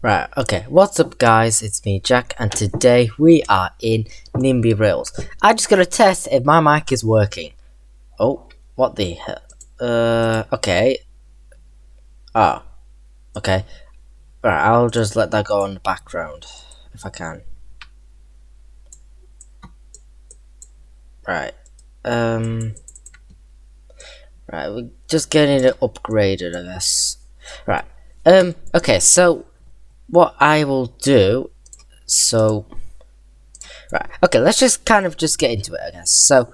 Right, okay, what's up guys, it's me Jack, and today we are in Nimby Rails. I just gotta test if my mic is working. Oh, what the hell? Okay. Ah, okay. Right, I'll just let that go in the background, if I can. Right, right, we're just getting it upgraded, I guess. Right, okay, so what I will do, right, okay, let's just kind of just get into it, I guess. So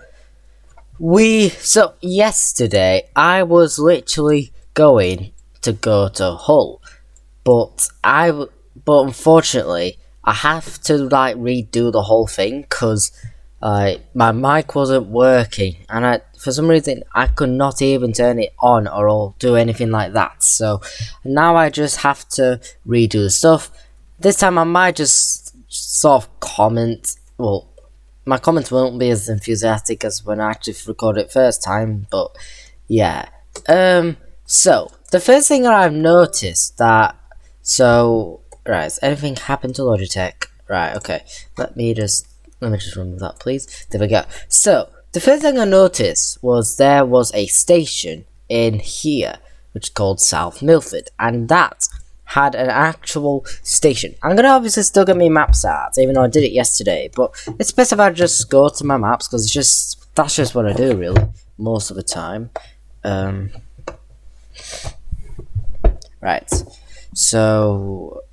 yesterday I was literally going to go to Hull, but unfortunately I have to like redo the whole thing because my mic wasn't working, and for some reason I could not even turn it on or do anything like that. So now I just have to redo the stuff. This time I might just sort of comment. Well, my comments won't be as enthusiastic as when I actually recorded it first time, but yeah. So the first thing that I've noticed right, has anything happened to Logitech? Right, okay. Let me just remove that, please. There we go. So the first thing I noticed was there was a station in here which is called South Milford, and that had an actual station. I'm gonna obviously still get my maps out, even though I did it yesterday, but it's best if I just go to my maps because that's just what I do really most of the time. Right, so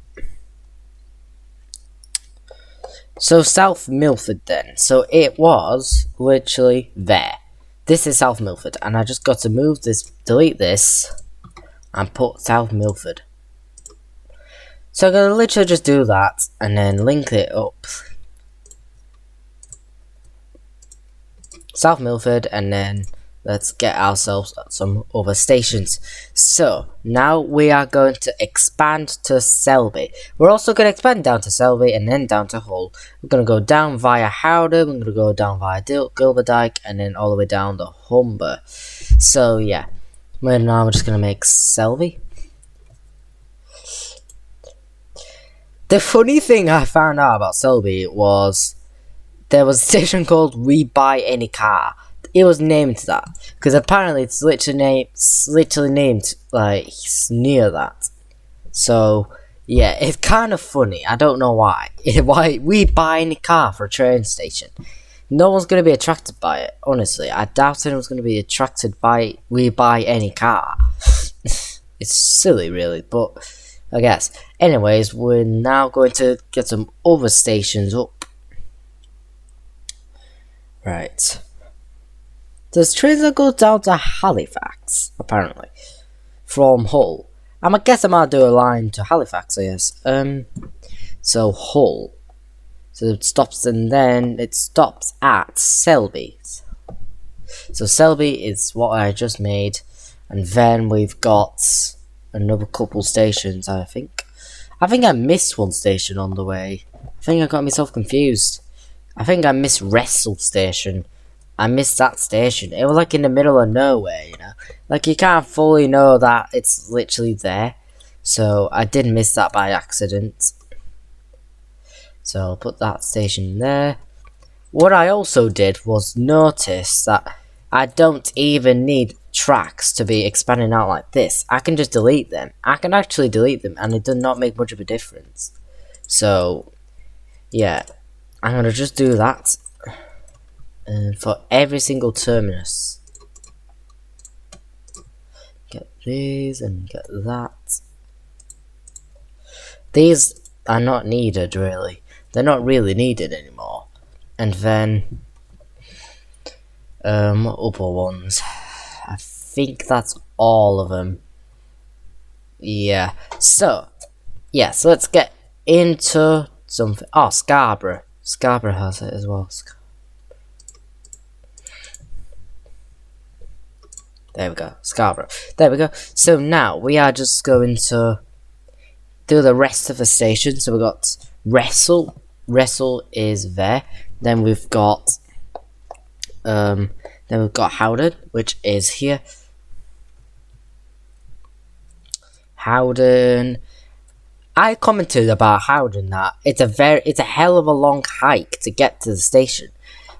South Milford then. So it was literally there. This is South Milford, and I just got to move this, delete this, and put South Milford. So I'm going to literally just do that, and then link it up. South Milford, and then let's get ourselves some other stations. So now we are going to expand to Selby. We're also going to expand down to Selby and then down to Hull. We're going to go down via Howden, we're going to go down via Gilberdike, and then all the way down to Humber. So yeah, now we're just going to make Selby. The funny thing I found out about Selby was there was a station called We Buy Any Car. It was named that because apparently it's literally named like near that. So yeah, it's kind of funny. I don't know why. Why We Buy Any Car for a train station? No one's gonna be attracted by it. Honestly, I doubt anyone's gonna be attracted by We Buy Any Car. It's silly, really, but I guess. Anyways, we're now going to get some other stations up. Right. There's trains that go down to Halifax, apparently, from Hull. I guess I might do a line to Halifax, I guess. So Hull. So it stops, and then it stops at Selby. So Selby is what I just made, and then we've got another couple stations, I think. I think I missed one station on the way. I think I got myself confused. I think I missed Wrestle Station. I missed that station. It was like in the middle of nowhere, you know. Like you can't fully know that it's literally there. So I did miss that by accident. So I'll put that station there. What I also did was notice that I don't even need tracks to be expanding out like this. I can just delete them. I can actually delete them, and it does not make much of a difference. So yeah, I'm gonna just do that for every single terminus. Get these and get that. These are not needed really. They're not really needed anymore. And then other ones. I think that's all of them. Yeah. So let's get into something. Oh, Scarborough. Scarborough has it as well. There we go. Scarborough. There we go. So now we are just going to do the rest of the station. So we've got Wrestle. Wrestle is there. Then we've got Howden, which is here. Howden, I commented about Howden that it's a hell of a long hike to get to the station.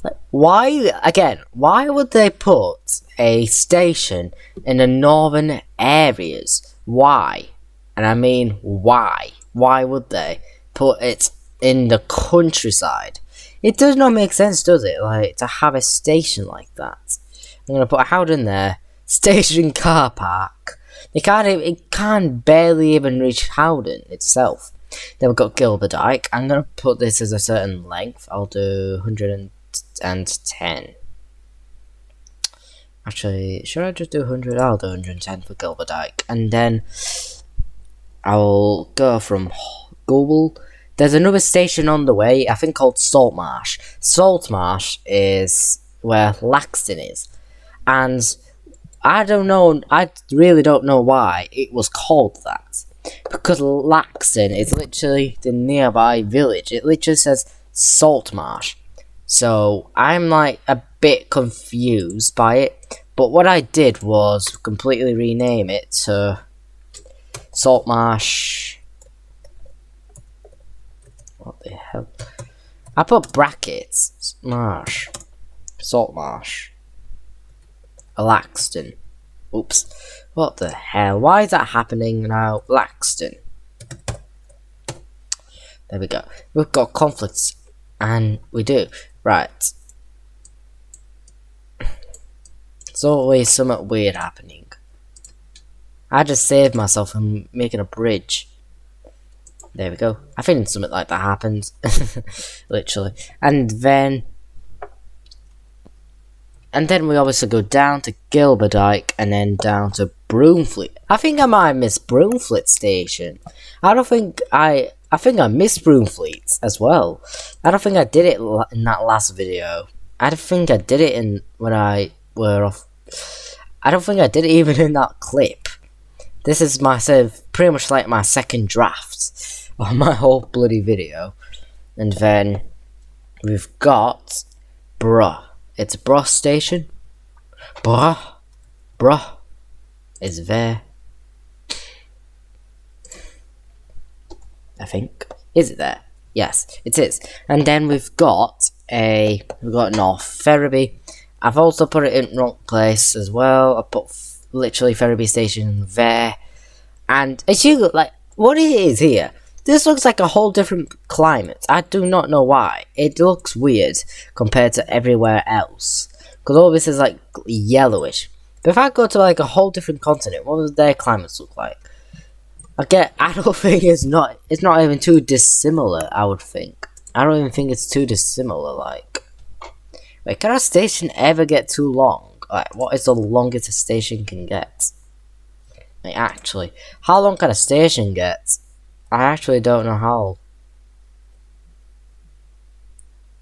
Like, why would they put a station in the northern areas? Why? And I mean, why? Why would they put it in the countryside? It does not make sense, does it? Like, to have a station like that. I'm gonna put Howden there. Station car park. It can barely even reach Howden itself. Then we've got Gilberdike. I'm gonna put this as a certain length. I'll do 110. Actually, should I just do 100? I'll do 110 for Gilberdike. And then I'll go from Google. There's another station on the way, I think called Saltmarsh. Saltmarsh is where Laxton is. And I don't know, I really don't know why it was called that. Because Laxton is literally the nearby village. It literally says Saltmarsh. So I'm like a bit confused by it. But what I did was completely rename it to Saltmarsh. What the hell? I put brackets. Marsh. Saltmarsh. Laxton. Oops. What the hell? Why is that happening now? Laxton. There we go. We've got conflicts. And we do. Right. It's always something weird happening. I just saved myself from making a bridge. There we go. I think something like that happens. Literally. And then we obviously go down to Gilberdike and then down to Broomfleet. I think I might miss Broomfleet station. I think I missed Broomfleet as well. I don't think I did it in that last video. I don't think I did it when I were off. I don't think I did it even in that clip. This is pretty much like my second draft of my whole bloody video. And then we've got Bruh. It's Bruh station. Bruh is there. I think. Is it there? Yes, it is. And then we've got North Ferriby. I've also put it in wrong place as well. I put literally Ferriby station there. And as you look, like, what it is here, this looks like a whole different climate. I do not know why. It looks weird compared to everywhere else. Because all this is like yellowish. But if I go to like a whole different continent, what would their climates look like? I don't think it's not even too dissimilar, I would think. I don't even think it's too dissimilar, like. Wait, can a station ever get too long? Like, what is the longest a station can get? Like, actually, how long can a station get? I actually don't know how.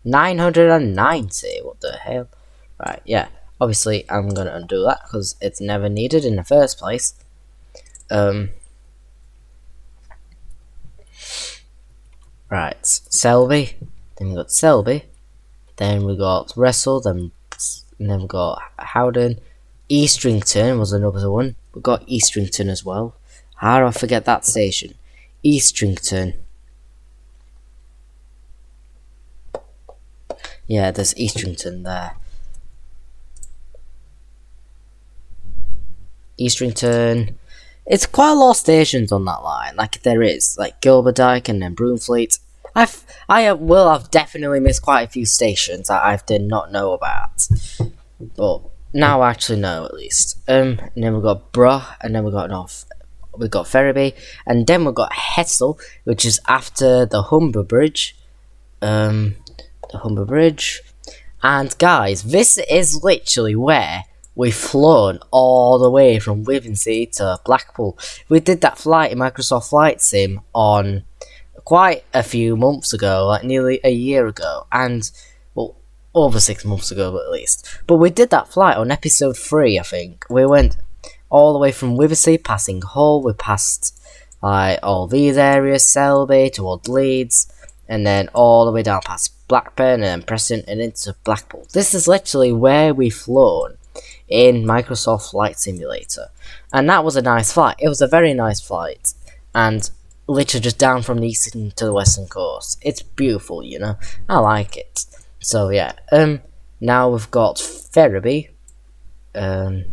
990, what the hell? Right, yeah. Obviously, I'm gonna undo that, because it's never needed in the first place. Right, Selby. Then we got Selby. Then we got Wrestle. Then we got Howden. Eastrington was another one. We got Eastrington as well. How do I forget that station? Eastrington. Yeah, there's Eastrington there. Eastrington. It's quite a lot of stations on that line. Like there is, like Gilberdike and then Broomfleet. I will have definitely missed quite a few stations that I did not know about, but now I actually know at least. And then we got Bruh, and then we got Ferriby, and then we got Hessel, which is after the Humber Bridge. The Humber Bridge, and guys, this is literally where we've flown all the way from Wivensea to Blackpool. We did that flight in Microsoft Flight Sim on quite a few months ago, like nearly a year ago, and well, over 6 months ago at least. But we did that flight on episode 3, I think. We went all the way from Wivensea, passing Hull, we passed like all these areas, Selby, towards Leeds, and then all the way down past Blackburn and then Preston and into Blackpool. This is literally where we've flown in Microsoft Flight Simulator, and that was a nice flight. It was a very nice flight, and literally just down from the eastern to the western coast. It's beautiful, you know. I like it. So yeah. Now we've got Ferriby. At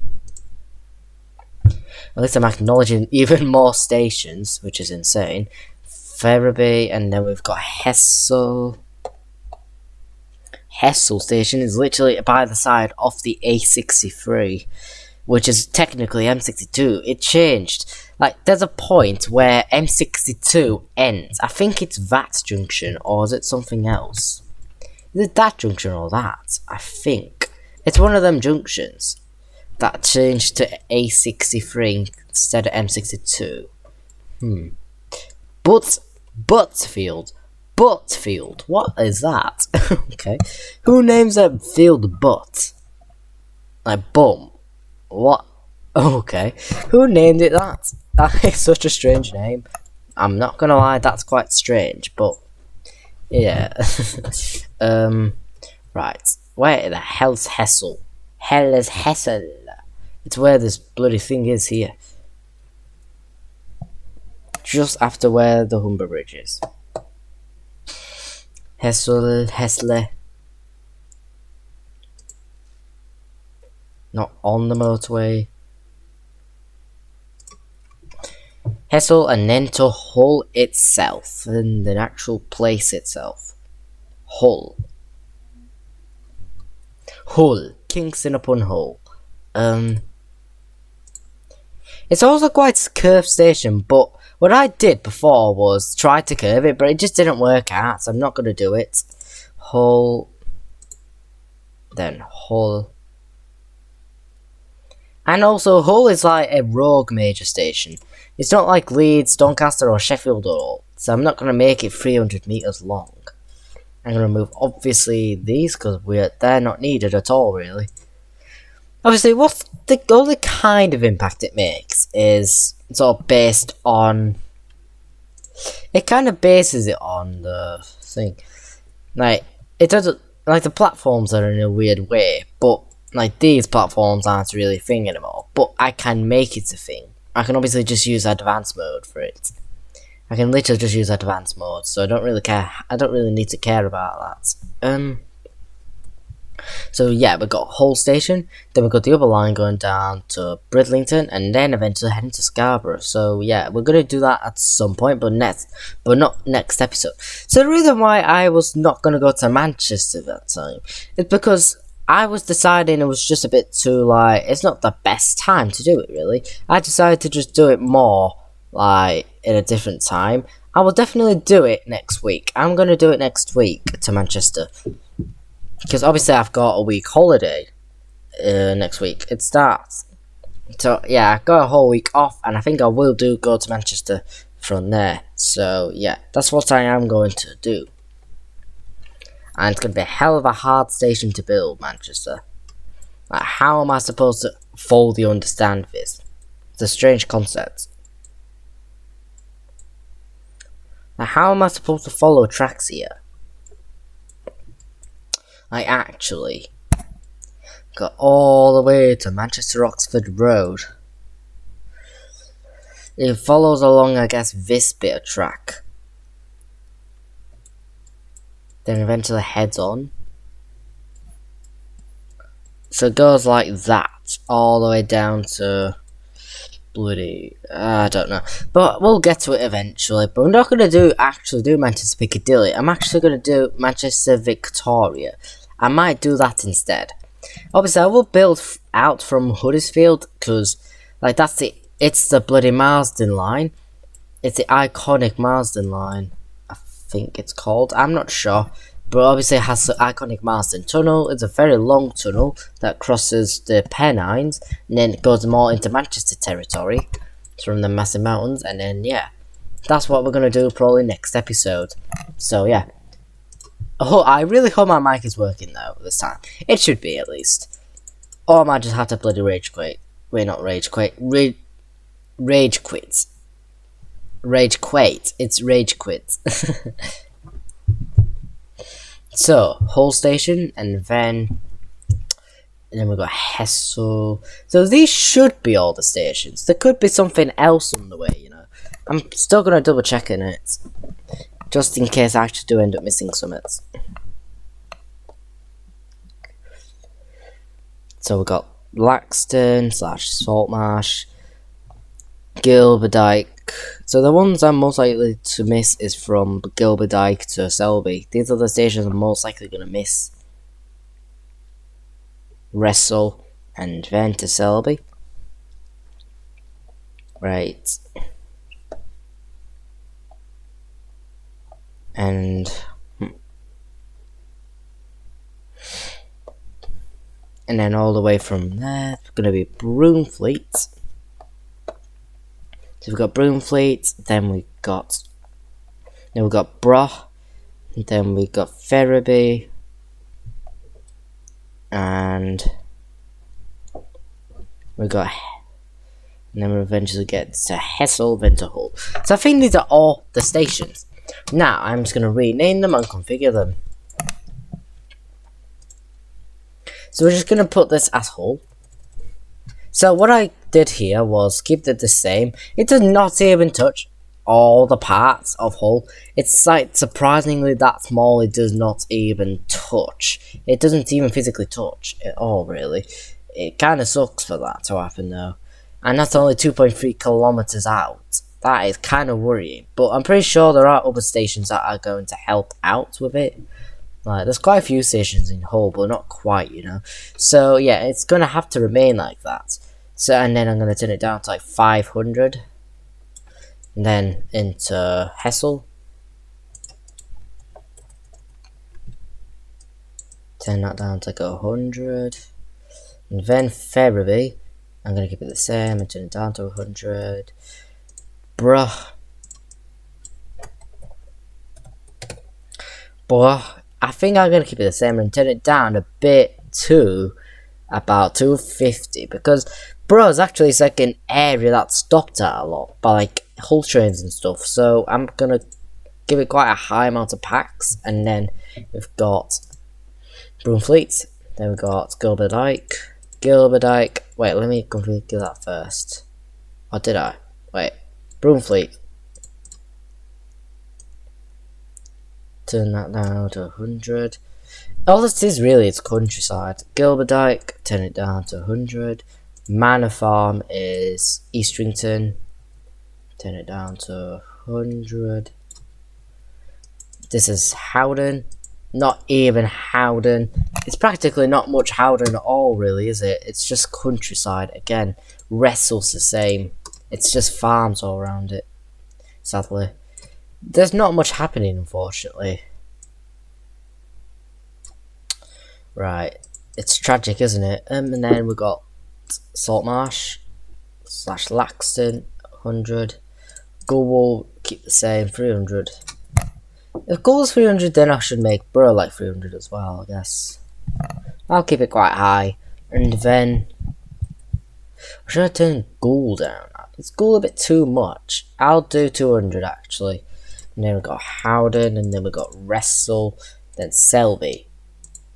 least I'm acknowledging even more stations, which is insane. Ferriby, and then we've got Hessel. Hessel station is literally by the side of the A63, which is technically M62. It changed. Like, there's a point where M62 ends. I think it's that junction, or is it something else? Is it that junction or that? I think. It's one of them junctions that changed to A63 instead of M62. Butfield. What is that? Okay. Who names a field Butt? Like, bum. What? Okay. Who named it that? That is such a strange name. I'm not gonna lie, that's quite strange, but yeah. Right. Where the hell's Hessel? Hell is Hessel. It's where this bloody thing is here. Just after where the Humber Bridge is. Hessle. Not on the motorway. Hessel, and then to Hull itself, and the actual place itself. Hull. Kingston upon Hull. It's also quite a curved station, but what I did before was try to curve it, but it just didn't work out, so I'm not going to do it. Hull. Then Hull. And also, Hull is like a rogue major station. It's not like Leeds, Doncaster, or Sheffield at all, so I'm not going to make it 300 metres long. I'm going to remove, obviously, these, because they're not needed at all, really. Obviously, what's the only kind of impact it makes is sort of based on... It kind of bases it on the thing. Like, it doesn't... Like, the platforms are in a weird way, but, like, these platforms aren't really a thing anymore. But I can make it a thing. I can obviously just use advanced mode for it. I can literally just use advanced mode, so I don't really care. I don't really need to care about that. So yeah, we've got Hull Station, then we've got the other line going down to Bridlington, and then eventually heading to Scarborough. So yeah, we're gonna do that at some point, but not next episode. So the reason why I was not gonna go to Manchester that time is because I was deciding it was just a bit too, like, it's not the best time to do it, really. I decided to just do it more, like, in a different time. I will definitely do it next week. I'm gonna do it next week to Manchester. Because obviously I've got a week holiday next week. It starts. So yeah, I've got a whole week off, and I think I will go to Manchester from there. So yeah, that's what I am going to do. And it's going to be a hell of a hard station to build, Manchester. Like, how am I supposed to fully understand this? It's a strange concept. Like, how am I supposed to follow tracks here? I actually got all the way to Manchester Oxford Road. It follows along, I guess, this bit of track. Then eventually heads on. So it goes like that, all the way down to bloody, I don't know. But we'll get to it eventually. But we're not going to actually do Manchester Piccadilly. I'm actually going to do Manchester Victoria. I might do that instead. Obviously, I will build out from Huddersfield, because, like, it's the bloody Marsden line. It's the iconic Marsden line, I think it's called. I'm not sure. But obviously it has the iconic Marsden Tunnel. It's a very long tunnel that crosses the Pennines, and then it goes more into Manchester territory from the massive mountains, and then, yeah. That's what we're going to do probably next episode. So, yeah. Oh, I really hope my mic is working though this time. It should be, at least. Or I might just have to bloody rage quit. Wait, not rage quit. Rage quit. Rage quit. It's rage quit. So, Hull Station, and then we've got Hessel. So these should be all the stations. There could be something else on the way, you know. I'm still gonna double check in it, just in case I actually do end up missing summits. So we've got Laxton / Saltmarsh, Gilberdike. So the ones I'm most likely to miss is from Gilberdike to Selby. These are the stations I'm most likely going to miss. Wrestle and then to Selby. Right. And then all the way from there, it's going to be Broomfleet. So we've got Broomfleet, then we've got Brough, then we've got Ferriby, and then we'll eventually get to Hessel, then to Hull. So I think these are all the stations. Now I'm just going to rename them and configure them. So we're just going to put this as Hull. So what I did here was keep it the same. It does not even touch all the parts of Hull. It's like surprisingly that small. It does not even touch. It doesn't even physically touch at all, really. It kind of sucks for that to happen though. And that's only 2.3 kilometers out. That is kind of worrying. But I'm pretty sure there are other stations that are going to help out with it. Like, there's quite a few stations in Hull, but not quite, you know. So, yeah, it's going to have to remain like that. So, and then I'm going to turn it down to, like, 500. And then into Hessel. Turn that down to, like, 100. And then Ferriby. I'm going to keep it the same and turn it down to 100. Brough. I think I'm going to keep it the same and turn it down a bit to about 250, because Brough is actually like an area that's stopped at a lot by like Hull trains and stuff, so I'm going to give it quite a high amount of packs. And then we've got Broomfleet, then we've got Gilberdike. Wait, let me configure that first. Or did I? Wait, Broomfleet. Turn that down to 100. All this is really, it's countryside. Gilberdike, turn it down to 100. Manor Farm is Eastrington. Turn it down to 100. This is Howden. Not even Howden. It's practically not much Howden at all, really, is it? It's just countryside. Again, Wrestle's the same. It's just farms all around it, sadly. There's not much happening, unfortunately. Right. It's tragic, isn't it? And then we've got Saltmarsh / Laxton, 100. Gull, keep the same, 300. If Gull's 300, then I should make Brough like 300 as well, I guess. I'll keep it quite high. And then, should I turn Gull down? Is Gull a bit too much? I'll do 200 actually. And then we've got Howden, and then we've got Wrestle, then Selby.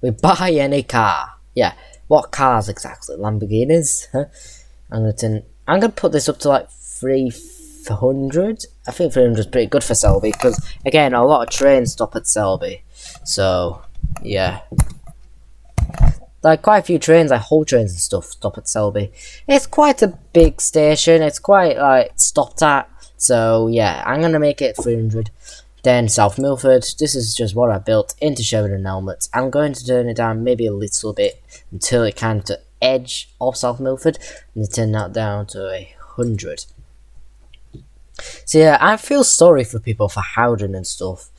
We buy any car. Yeah, what cars exactly? Lamborghinis? Huh? I'm gonna put this up to like 300. I think 300 is pretty good for Selby, because again, a lot of trains stop at Selby. So, yeah. Like quite a few trains, like Hull trains and stuff, stop at Selby. It's quite a big station. It's quite like stopped at. So yeah, I'm gonna make it 300. Then South Milford. This is just what I built into Sheridan Helmets. I'm going to turn it down maybe a little bit until it kind of to edge of South Milford, and turn that down to 100. So yeah, I feel sorry for people for Howden and stuff.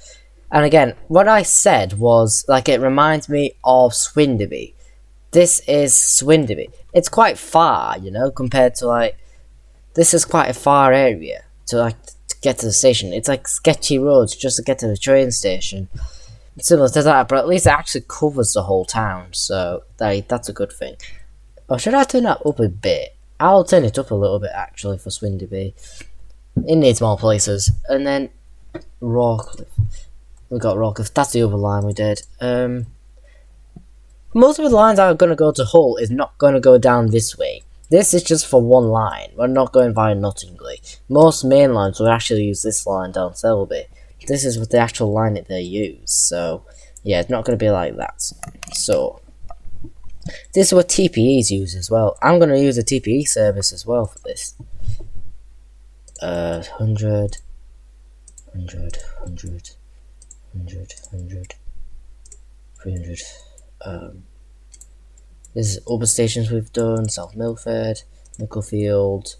And again, what I said was like it reminds me of Swinderby. This is Swinderby. It's quite far, you know, compared to like this is quite a far area to like to get to the station. It's like sketchy roads just to get to the train station. It's similar to that, but at least it actually covers the whole town, so that's a good thing. Or should I turn that up a bit? I'll turn it up a little bit actually for Swinderby. It needs more places. And then Rawcliffe. We got Rawcliffe. That's the other line we did. Most of the lines that are going to go to Hull is not going to go down this way. This is just for one line. We're not going via Nottingley. Most main lines will actually use this line down Selby. This is with the actual line that they use. So, yeah, it's not going to be like that. So, this is what TPEs use as well. I'm going to use a TPE service as well for this. 100, 100, 100, 100, 100, 300. This is other stations we've done. South Milford, Micklefield.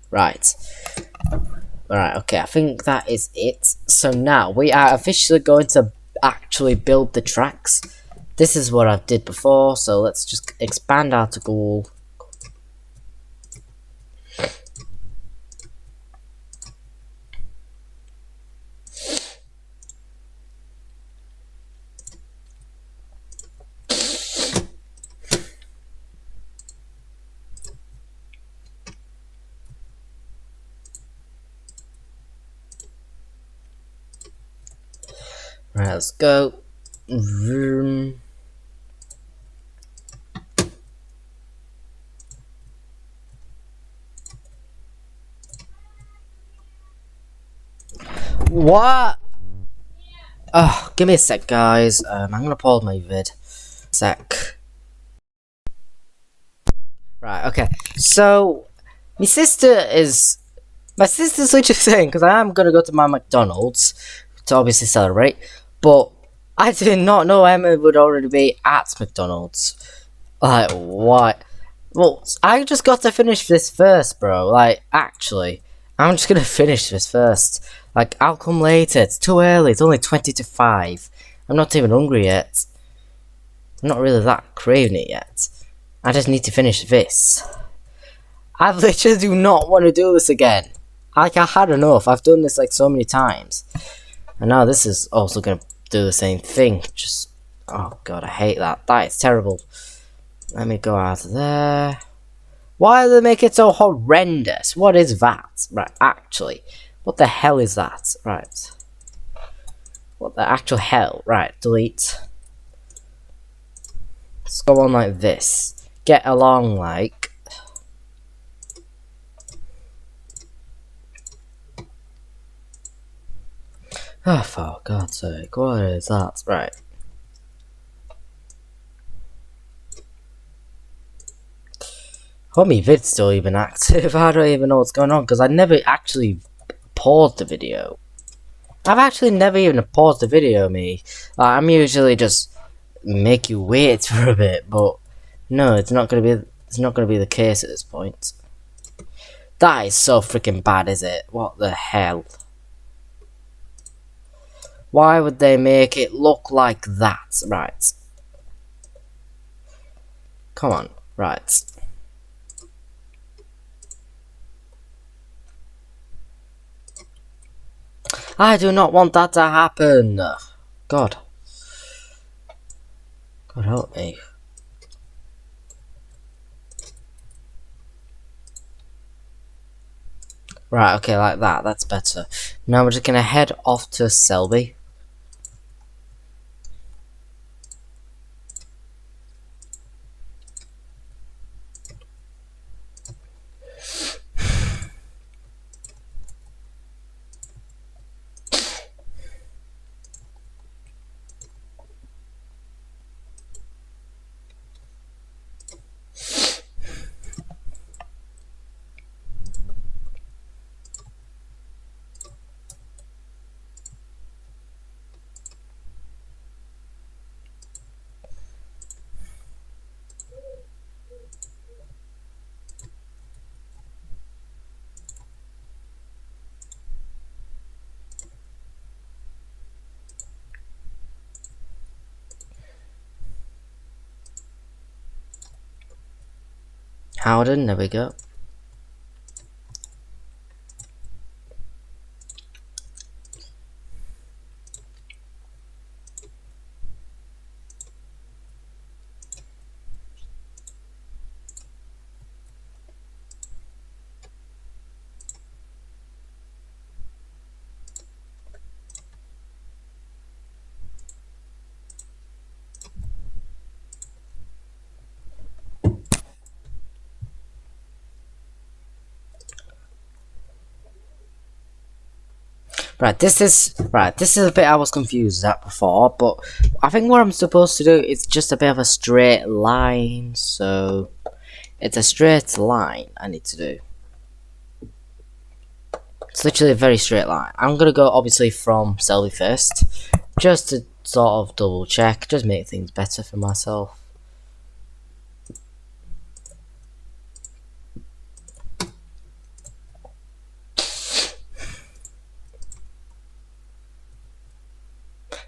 Right. Alright, okay, I think that is it. So now, we are officially going to actually build the tracks. This is what I did before, so let's just expand our to goal. Right, let's go. Vroom. What? Oh, give me a sec, guys. I'm gonna pause my vid. Sec. Right, okay. So, my sister's literally saying, because I am gonna go to my McDonald's to obviously celebrate, but I did not know Emma would already be at McDonald's. Like, what? Well, I just got to finish this first, bro. Like, actually, I'm just gonna finish this first. Like, I'll come later. It's too early. It's only 20 to 5. I'm not even hungry yet. I'm not really that craving it yet. I just need to finish this. I literally do not want to do this again. Like, I had enough. I've done this like so many times. And now this is also gonna do the same thing. Just, oh god, I hate that. That is terrible. Let me go out of there. Why do they make it so horrendous? What is that? Right, actually. What the hell is that? Right. What the actual hell? Right, delete. Let's go on like this. Get along like. Oh, for God's sake, what is that? Right. Hope my vid's still even active. I don't even know what's going on because I never actually paused the video. I've actually never even paused the video, me. I'm usually just make you wait for a bit, but no, it's not gonna be the case at this point. That is so freaking bad, is it? What the hell? Why would they make it look like that? Right. Come on. Right. I do not want that to happen. God. God help me. Right, okay, like that. That's better. Now we're just gonna head off to Selby. Howden, there we go. Right, this is a bit I was confused at before, but I think what I'm supposed to do is just a bit of a straight line, so it's a straight line I need to do. It's literally a very straight line. I'm gonna go obviously from Selby first, just to sort of double check, just make things better for myself.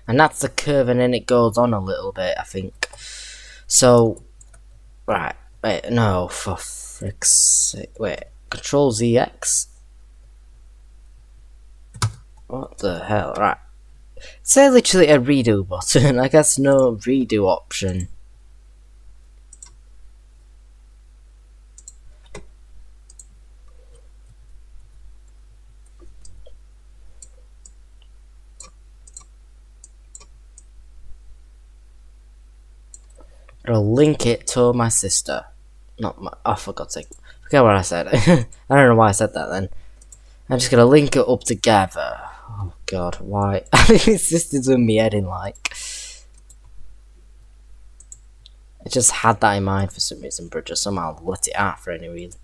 And that's the curve, and then it goes on a little bit, I think. So, right, wait, no, for frick's sake, wait, Control ZX? What the hell, right. It's literally a redo button, I guess no redo option. I'll link it to my sister. Not my, oh for God's sake, forget what I said. I don't know why I said that then. I'm just gonna link it up together. Oh god, why? I think my sister's with me heading like. I just had that in mind for some reason, but just somehow let it out for any reason.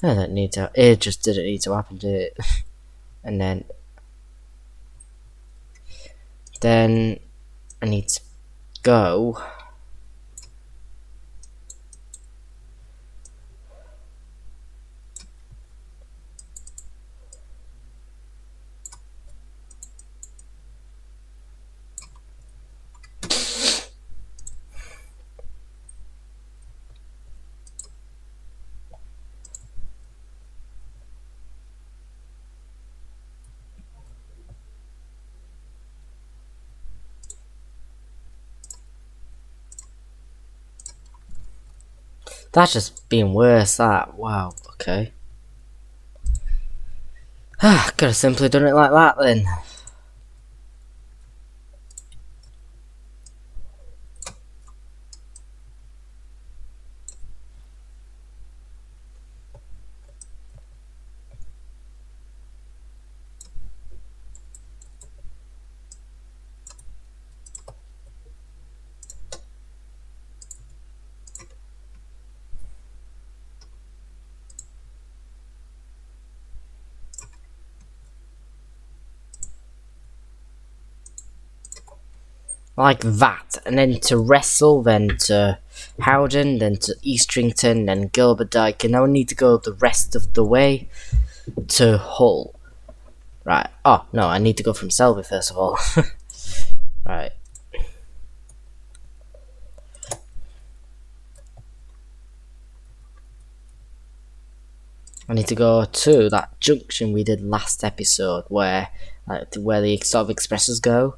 I don't need to. It just didn't need to happen, did it? And then I need to go. That's just being worse, that. Wow, okay. Could have simply done it like that then. Like that, and then to Wrestle, then to Howden, then to Eastrington, then Gilberdike, and now we need to go the rest of the way to Hull. Right, oh no, I need to go from Selby first of all. Right. I need to go to that junction we did last episode where the sort of expresses go.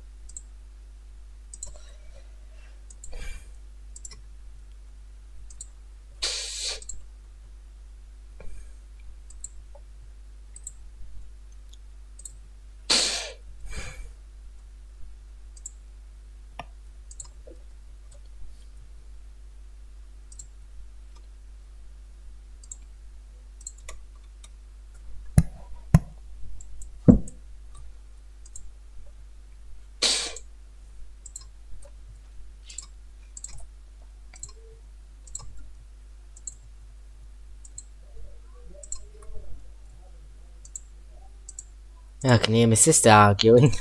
I can hear my sister arguing.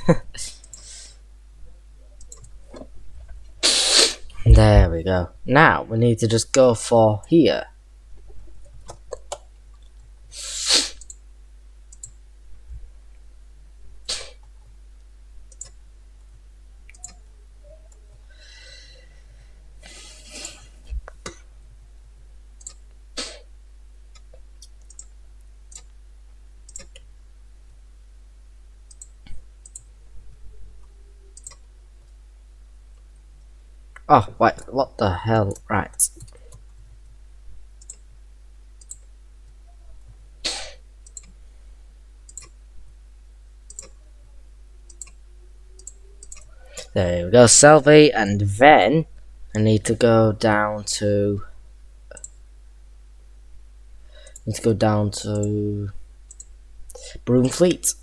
There we go. Now we need to just go for here. Oh, wait, what the hell? Right. There we go, Selby, and then I need to go down to. Broomfleet.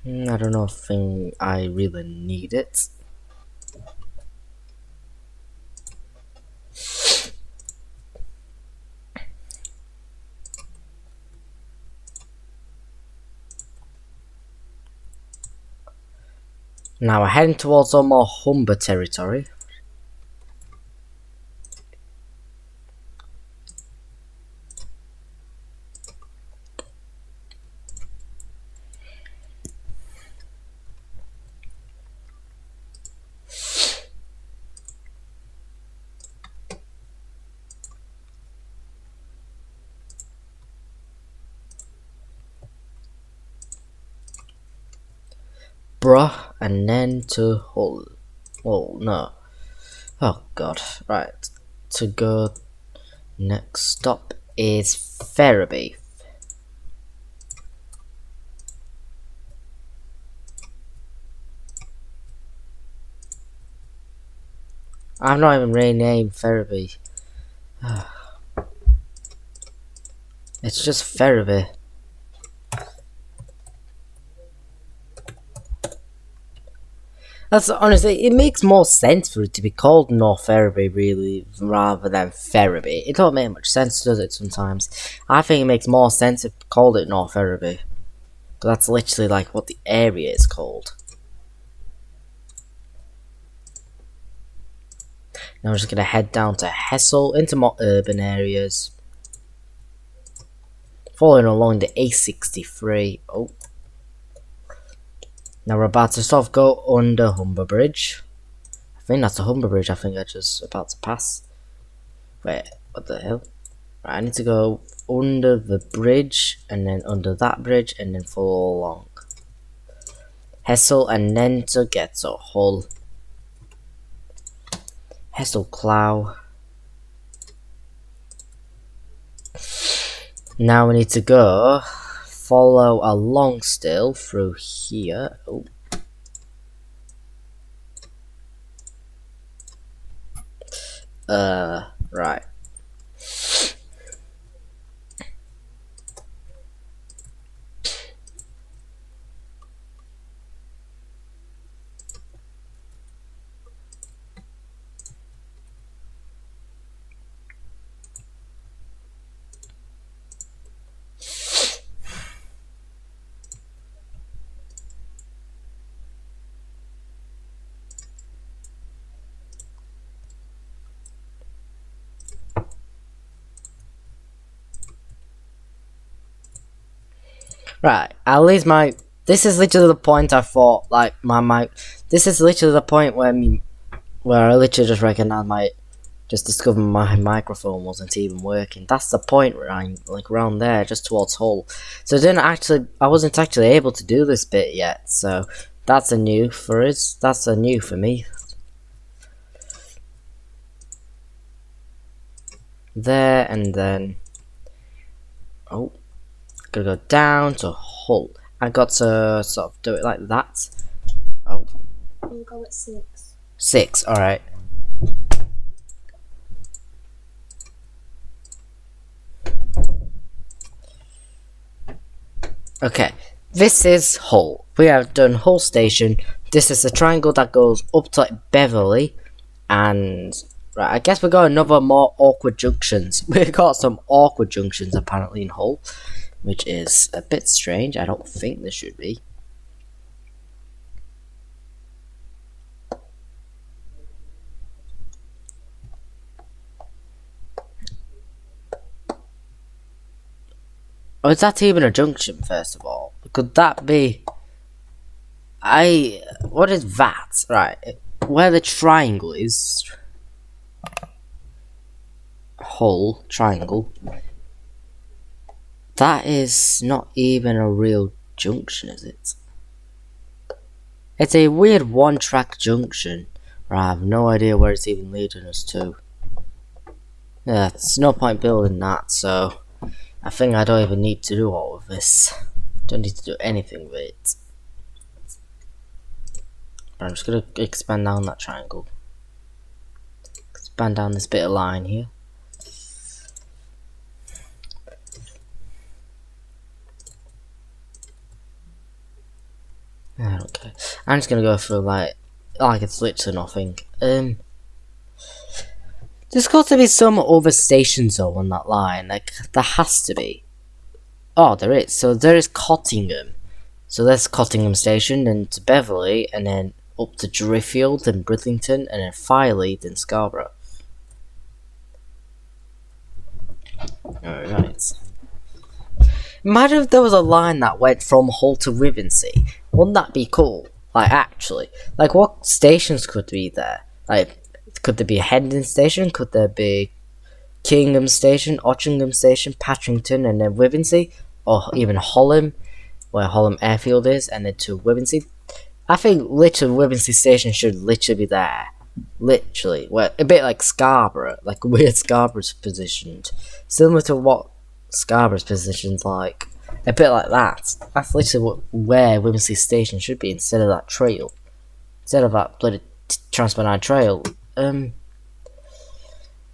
I don't know if I really need it. Now we're heading towards some more Humber territory. Bruh, and then to Hull. Oh no. Oh god. Right. To go. Next stop is Ferriby. I've not even renamed Ferriby. It's just Ferriby. That's honestly, it makes more sense for it to be called North Ferriby, really, rather than Ferriby. It don't make much sense, does it? Sometimes I think it makes more sense if called it North Ferriby. That's literally like what the area is called. Now we're just gonna head down to Hessel into more urban areas, following along the A63. Oh, now we're about to sort of go under Humber Bridge. I think that's the Humber Bridge. I think I just about to pass. Wait, what the hell? Right, I need to go under the bridge and then under that bridge and then follow along Hessel and then to get to Hull. Hessel Clough. Now we need to go follow along still through here. Oh. Right. Right, at least this is literally the point I thought, like, this is literally the point where I literally just recognised just discovered my microphone wasn't even working. That's the point where I'm, like, around there, just towards Hull. So I wasn't actually able to do this bit yet, so that's a new for us, that's a new for me. There, and then, oh, gotta go down to Hull. I got to sort of do it like that. Oh. We'll go at 6. 6, alright. Okay, this is Hull. We have done Hull Station. This is a triangle that goes up to like Beverley. And, right, I guess we got another more awkward junctions. We got some awkward junctions apparently in Hull, which is a bit strange. I don't think there should be. Oh, is that even a junction, first of all? Could that be... what is that? Right, where the triangle is... Hull, triangle. That is not even a real junction, is it? It's a weird one-track junction. I have no idea where it's even leading us to. Yeah, there's no point building that, so... I think I don't even need to do all of this. Don't need to do anything with it. But I'm just gonna expand down that triangle. Expand down this bit of line here. I don't care. I'm just gonna go through like it's literally nothing. There's got to be some other stations though on that line. Like there has to be. Oh, there is. So there is Cottingham. So that's Cottingham Station, then to Beverley, and then up to Driffield, then Bridlington, and then Firely, then Scarborough. Alright. Imagine if there was a line that went from Hull to Rivensey. Wouldn't that be cool? Like, actually. Like, what stations could be there? Like, could there be a Hendon Station? Could there be Kingham Station, Otchingham Station, Patrington, and then Rivensey? Or even Holham, where Holham Airfield is, and then to Rivensey? I think literally Rivensey Station should literally be there. Literally. Well, a bit like Scarborough. Like, weird Scarborough's positioned. Similar to what Scarborough's positioned like. A bit like that. That's literally where Rivensey Station should be instead of that trail. Instead of that bloody Transpennine Trail.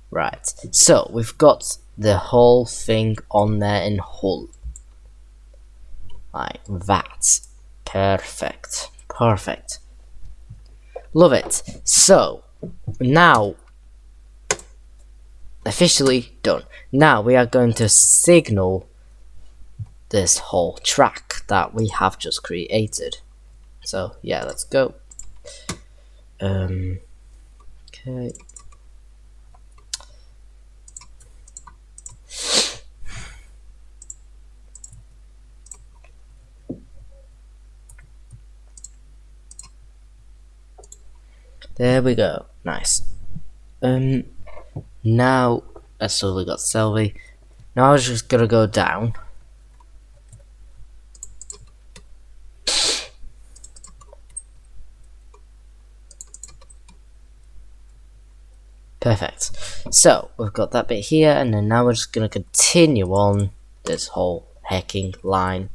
Right. So, we've got the whole thing on there in Hull. Like that. Perfect. Perfect. Love it. So, now, officially done. Now we are going to signal this whole track that we have just created. So, yeah, let's go. Okay. There we go. Nice. Now, so we got Selby. Now I was just gonna go down. Perfect. So, we've got that bit here, and then now we're just gonna continue on this whole hecking line.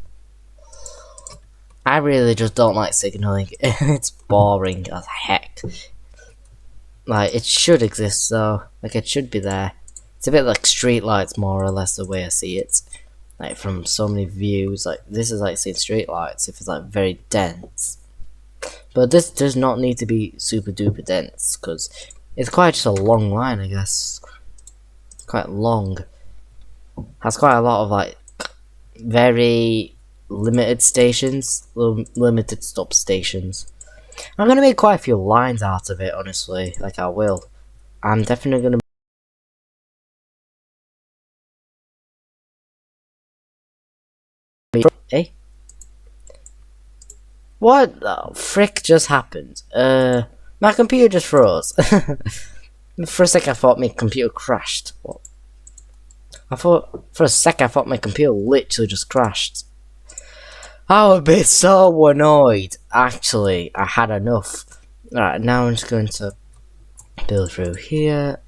I really just don't like signalling. It's boring as heck. Like, it should exist though. Like, it should be there. It's a bit like streetlights, more or less, the way I see it. Like, from so many views. Like, this is like seeing streetlights if it's like very dense. But this does not need to be super duper dense, because it's quite just a long line, I guess. It's quite long. Has quite a lot of like very limited stations, limited stop stations. I'm gonna make quite a few lines out of it, honestly. Like, I will. I'm definitely gonna. Eh? What the frick just happened? My computer just froze. For a sec, I thought my computer crashed. What? For a sec, I thought my computer literally just crashed. I would be so annoyed. Actually, I had enough. Alright, now I'm just going to build through here.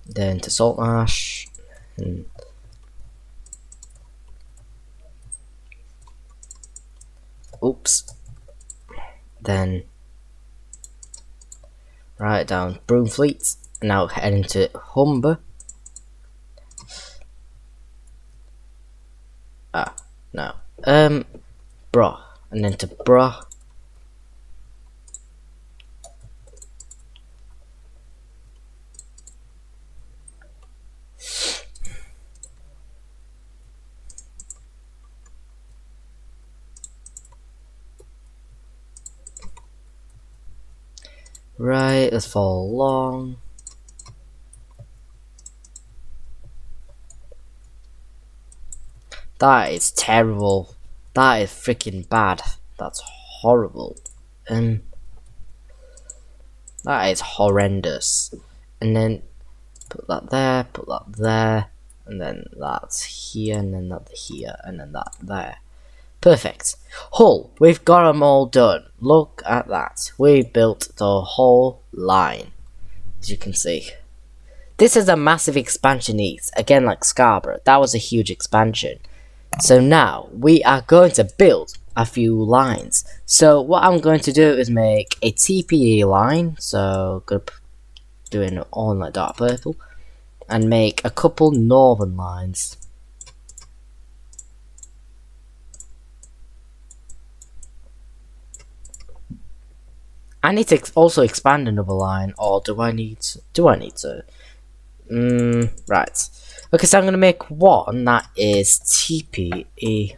Then to Saltmarsh. And oops. Then right down Broomfleet. Now heading to Humber. No. Bro. And then to Bro. Right, let's follow along. That is terrible. That is freaking bad. That's horrible. That is horrendous. And then put that there, and then that's here, and then that here, and then that there. Perfect. Hull, we've got them all done. Look at that. We built the whole line, as you can see. This is a massive expansion east. Again, like Scarborough. That was a huge expansion. So now, we are going to build a few lines. So what I'm going to do is make a TPE line. So, going to do it all in like dark purple. And make a couple northern lines. I need to also expand another line, or do I need to? Right. Okay, so I'm gonna make one that is TPE.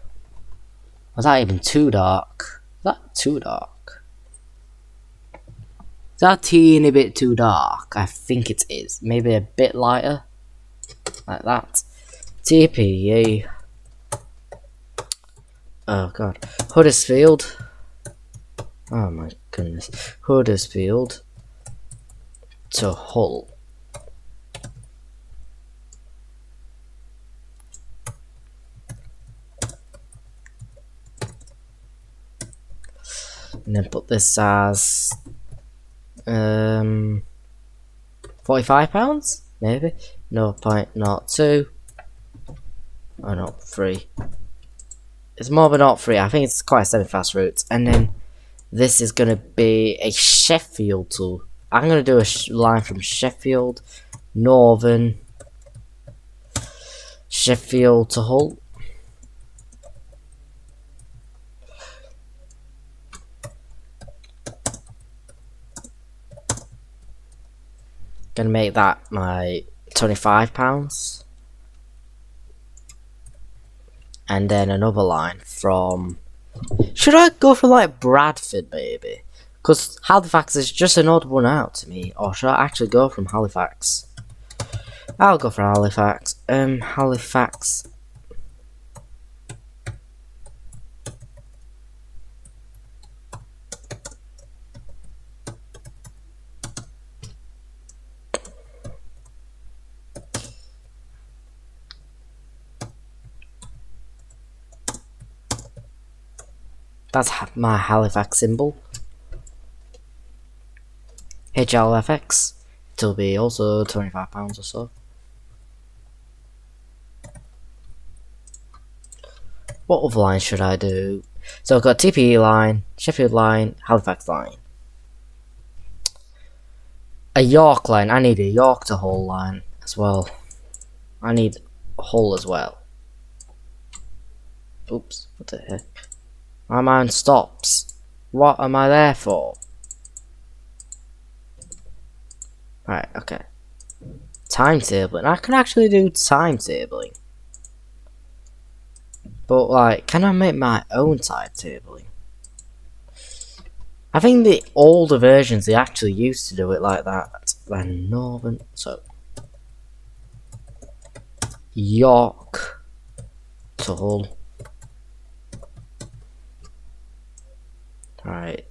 Was that even too dark? Is that too dark? Is that a teeny bit too dark? I think it is. Maybe a bit lighter. Like that. TPE. Oh god. Huddersfield. Oh my goodness. Huddersfield to Hull. And then put this as £45 maybe. No point not 2. Oh no, 3. It's more but not 3. I think it's quite a semi-fast route. And then this is gonna be a Sheffield to. I'm gonna do a line from Sheffield, Northern, Sheffield to Hull. Gonna make that my £25. And then another line from. Should I go for like Bradford maybe? Because Halifax is just an odd one out to me. Or should I actually go from Halifax? I'll go for Halifax. Halifax. That's my Halifax symbol. HLFX. It'll be also £25 or so. What other line should I do? So I've got TPE line, Sheffield line, Halifax line. A York line. I need a York to Hull line as well. I need Hull as well. Oops, what the heck? My mind stops. What am I there for? Right, okay. Timetabling. I can actually do timetabling. But like, can I make my own timetabling? I think the older versions they actually used to do it like that. Then Northern, so York to Hull. Right.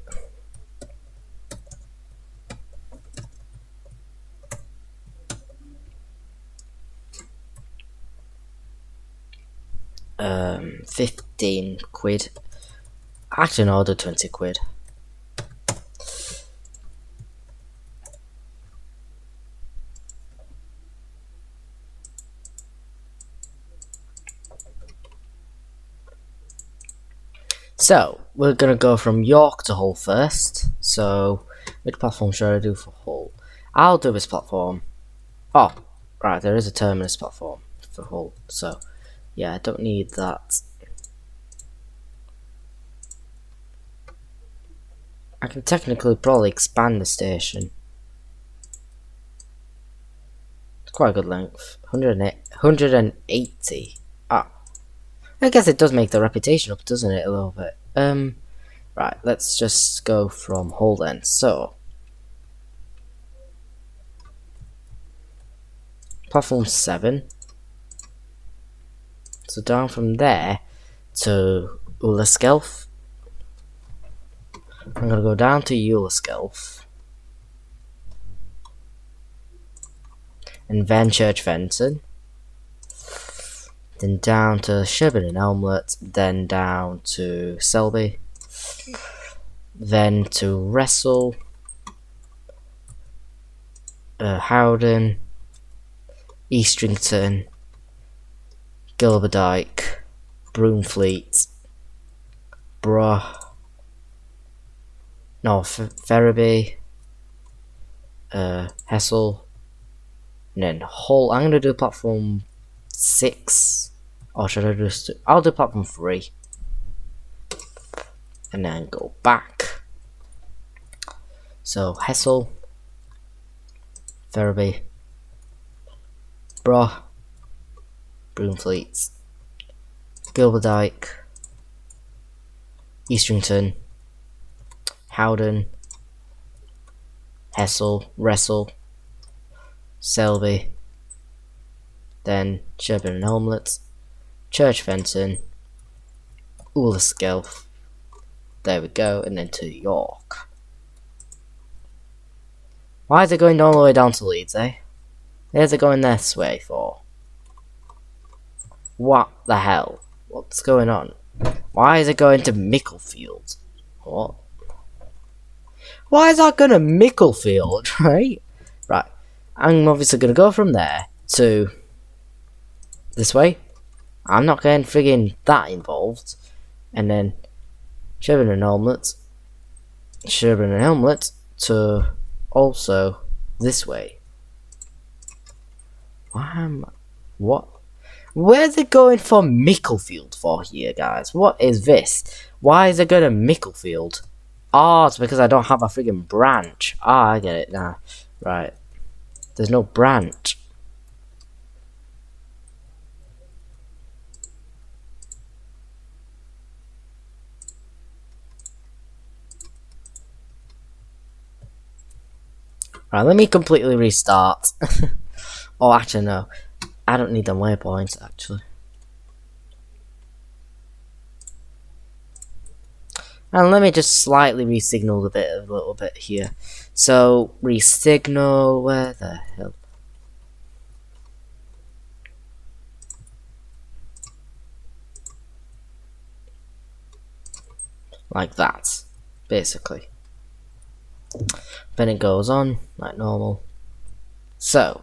£15. Actually, no, I'll do 20 quid. So, we're gonna go from York to Hull first. So, which platform should I do for Hull? I'll do this platform. Oh, right, there is a terminus platform for Hull. So, yeah, I don't need that. I can technically probably expand the station. It's quite a good length. 180. Ah. I guess it does make the reputation up, doesn't it, a little bit? Right, let's just go from Hull then. So, platform 7. So down from there to Ulaskelf. I'm gonna go down to Ulaskelf. And then Church Fenton. Then down to Sherburn and Elmlet, then down to Selby, then to Wrestle, Howden, Eastrington, Gilberdyke, Broomfleet, Ferriby, Hessel, and then Hull. I'm gonna do platform 6. Or should I just do, I'll do platform 3. And then go back. So Hessel, Ferriby, Brough, Broomfleet, Gilberdike, Eastrington, Howden, Hessel, Wrestle, Selby, then Sherburn and Homelet, Church Fenton, Ulaskelf, there we go, and then to York. Why is it going all the way down to Leeds, eh? Where's it going this way for? What the hell? What's going on? Why is it going to Micklefield? What? Why is that going to Micklefield, right? Right. I'm obviously going to go from there to this way. I'm not getting friggin' that involved. And then Sherburn and Helmlet to also this way. What? Where's it going for Micklefield for here, guys? What is this? Why is it going to Micklefield? Oh, it's because I don't have a friggin' branch. Ah, I get it now. Right. There's no branch. Right, let me completely restart. Oh, actually, no. I don't need them waypoints, actually. And let me just slightly resignal a little bit here. So, resignal, where the hell? Like that, basically. Then it goes on, like normal. So.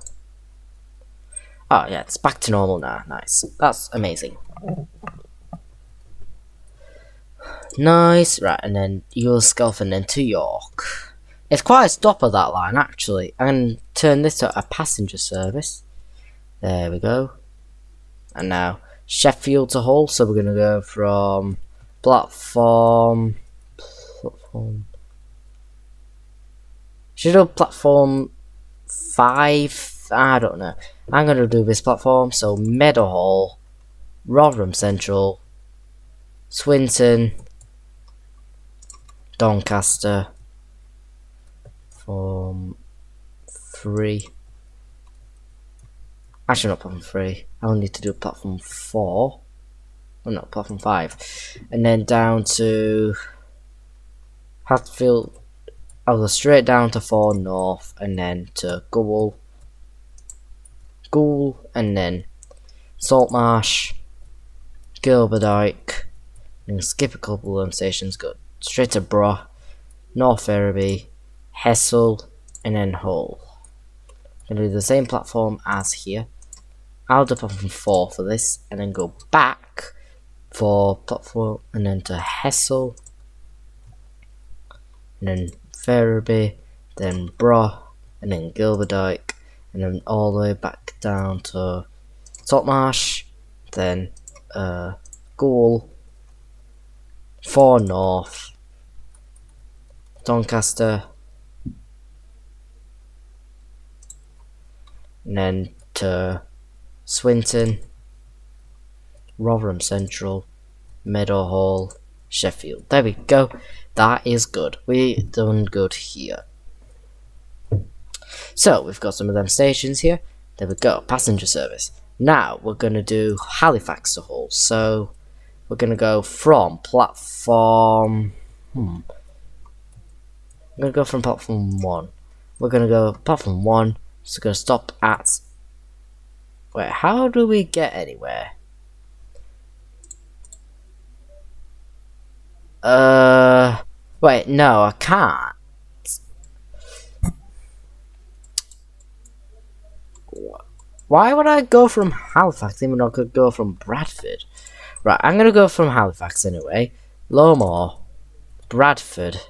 Oh yeah, it's back to normal now, nice. That's amazing. Nice, right, and then Ulaskelf and then to York. It's quite a stop of that line, actually. I'm going to turn this to a passenger service. There we go. And now, Sheffield to Hull, so we're going to go from platform... Should I do platform 5? I don't know. I'm going to do this platform, so Meadowhall, Rotherham Central, Swinton, Doncaster, platform 3. Actually, not platform 3. I only need to do platform 4. Oh no, platform 5. And then down to Hatfield. I'll go straight down to 4 North, and then to Goole, and then Saltmarsh, Gilberdike, and skip a couple of them stations, go straight to Brough, North Ferriby, Hessel, and then Hull. I'm going to do the same platform as here. I'll do platform 4 for this, and then go back for platform, and then to Hessel, and then Ferriby, then Brough, and then Gilberdike, and then all the way back down to Saltmarsh, then Goole, 4 North, Doncaster, and then to Swinton, Rotherham Central, Meadowhall, Sheffield. There we go. That is good. We done good here. So we've got some of them stations here. There we go. Passenger service. Now we're gonna do Halifax to Hull. So we're gonna go from platform. I'm gonna go from platform 1. We're gonna go platform 1. So we're gonna stop at. Wait, how do we get anywhere? Wait, no, I can't. Why would I go from Halifax even though I could go from Bradford? Right, I'm gonna go from Halifax anyway. Lowmore, Bradford.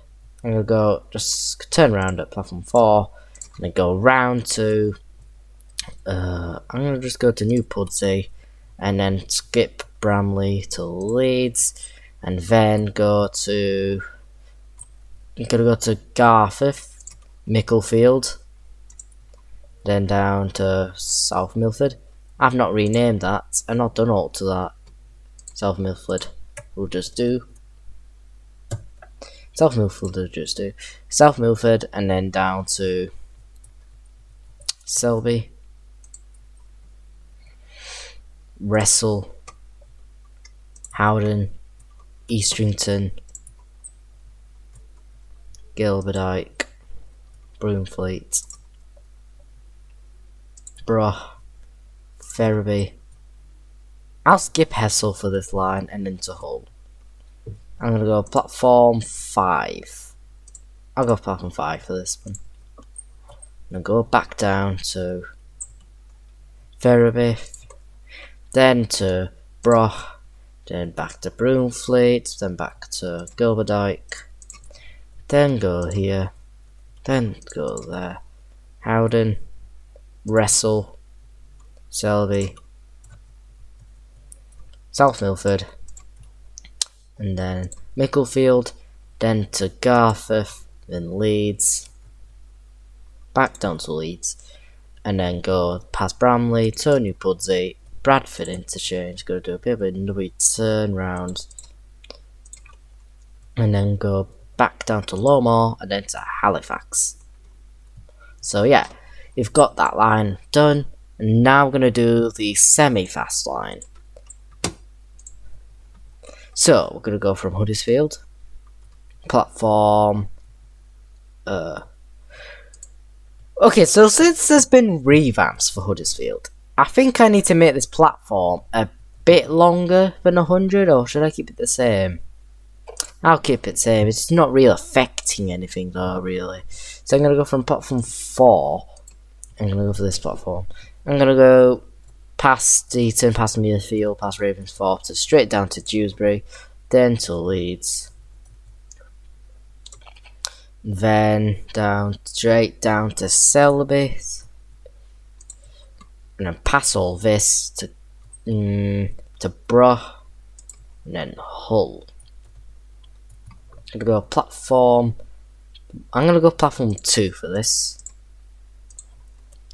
I'm gonna go, just turn around at platform 4, and then go round to, I'm gonna just go to New Pudsey, and then skip Bramley to Leeds, and then go to, I'm gonna go to Garforth, Micklefield, then down to South Milford. I've not renamed that. I've not done all to that. South Milford will just do. South Milford will just do. South Milford, and then down to Selby, Wrestle, Howden, Eastrington, Gilberdike, Broomfleet, Brough, Ferriby. I'll skip Hessel for this line and then to Hull. I'm gonna go platform 5. I'll go platform 5 for this one. I'm gonna go back down to Ferriby, then to Brough, then back to Broomfleet, then back to Gilberdike, then go here, then go there. Howden, Wrestle, Selby, South Milford, and then Micklefield, then to Garforth, then Leeds, back down to Leeds, and then go past Bramley to New Pudsey, Bradford interchange, go do a bit of a Nimby turn round, and then go back down to Lowmore, and then to Halifax. So yeah, you've got that line done, and now we're going to do the semi-fast line. So we're going to go from Huddersfield, platform. Okay, so since there's been revamps for Huddersfield, I think I need to make this platform a bit longer than 100, or should I keep it the same? I'll keep it the same. It's not really affecting anything though, really. So I'm going to go from platform 4. I'm going to go for this platform. I'm going to go past Eton, past Muirfield, past Ravensthorpe, to straight down to Dewsbury, then to Leeds, then straight down to Selby, and then pass all this to Brough, and then Hull. I'm gonna go platform. I'm gonna go platform 2 for this,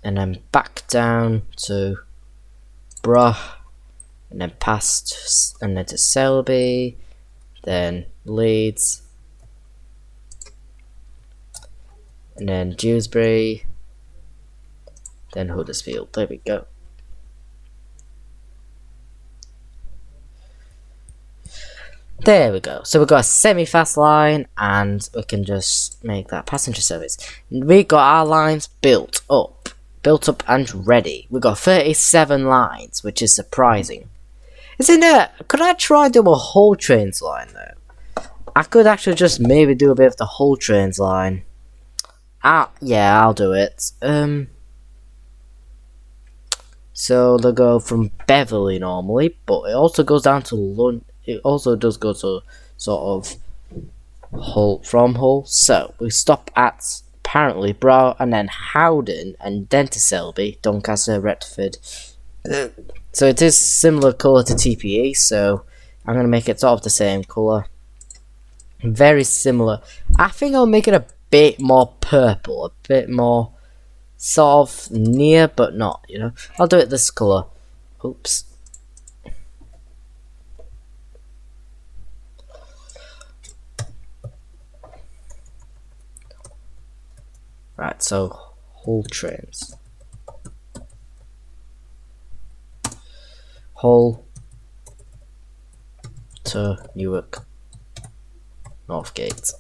and then back down to Brough, and then past, and then to Selby, then Leeds, and then Dewsbury, then Huddersfield. There we go. There we go. So we've got a semi-fast line, and we can just make that passenger service. We got our lines built up and ready. We got 37 lines, which is surprising. Isn't it? Could I try do a whole trains line though? I could actually just maybe do a bit of the whole trains line. Yeah, I'll do it. So they'll go from Beverley normally, but it also goes down to London. It also does go to sort of Hull, from Hull. So we stop at apparently Brough, and then Howden, and then to Selby, Doncaster, Retford. So it is similar colour to TPE, so I'm going to make it sort of the same colour. Very similar. I think I'll make it a bit more purple, a bit more sort of near, but not, you know. I'll do it this colour. Oops. Right, so Hull trains. Hull to Newark, Northgate.